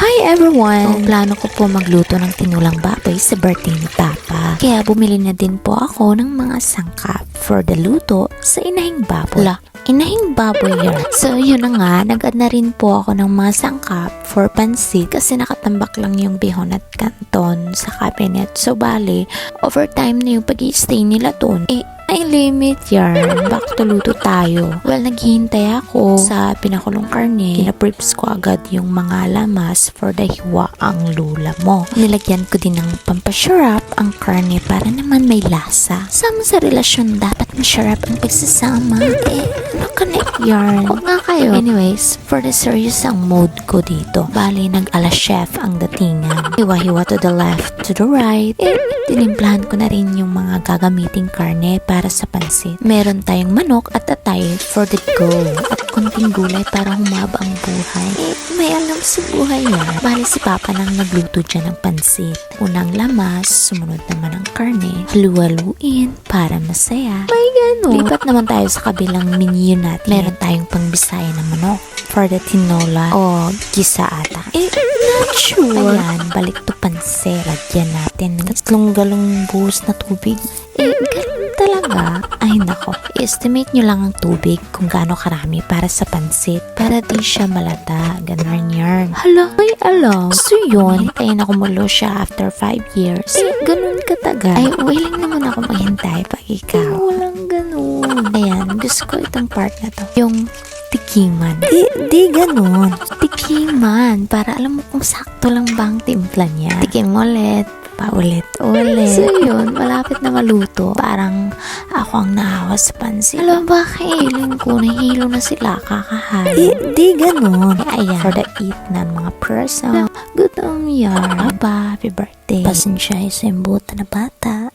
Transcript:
Hi everyone! Plano ko po magluto ng tinulang baboy sa birthday ni Papa. Kaya bumili na din po ako ng mga sangkap for the luto sa inahing baboy. Inahing baboy yan. So yun na nga, nag-add na rin po ako ng mga sangkap for pansit kasi nakatambak lang yung bihon at kanton sa cabinet. So bali, overtime na yung pag-i-stay nila doon. Ay limit yarn. Back to luto tayo. Well, naghihintay ako sa pinakulong karne. Kinapreps ko agad yung mga lamas for the hiwa ang lula mo. Nilagyan ko din ng pampasarap ang karne para naman may lasa. Sama sa relasyon dapat masarap ang pagsasama. Ano ka na yarn? Huwag nga kayo. Anyways, for the serious ang mode ko dito. Bali, nag-ala chef ang datingan. Hiwa-hiwa to the left, to the right. Tinimplahan ko na rin yung mga gagamiting karne para sa pansit. Meron tayong manok at atay for the go. At konting gulay para humaba ang buhay. May alam sa buhay yan. Bali si Papa nang nagluto dyan ng pansit. Unang lamas, sumunod naman ang karne. Halu-haluin para masaya. May gano'n. Lipat naman tayo sa kabilang menu natin. Meron tayong pangbisaya na manok for the tinola o gisa ata. Not sure. Ayan, balik to pansit. Lagyan natin ng 3 galong buhos na tubig. Ganun talaga. Ay nako, estimate nyo lang ang tubig kung gaano karami para sa pansit. Para di siya malata. Ganun yarn. Hala, may alam. So yun, hintayin ako mulo siya after 5 years. Ganun katagal. Ay, willing naman ako maghintay pag ikaw. Walang ganun. Ayan, gusto ko itong part na to. Yung tikiman. Di ganun. Tikiman. Para alam mo kung sakto lang bang timpla niya. Tikim ulit. Paulit-ulit. So yun, malapit na maluto. Parang ako ang nahawa sa pansit. Alam ba, kailin ko, nahilo na sila kakahain. Di ganun. Ayan, for the eat ng mga person. Gutom yan. Aba, happy birthday. Pasensya sa imbuta na bata.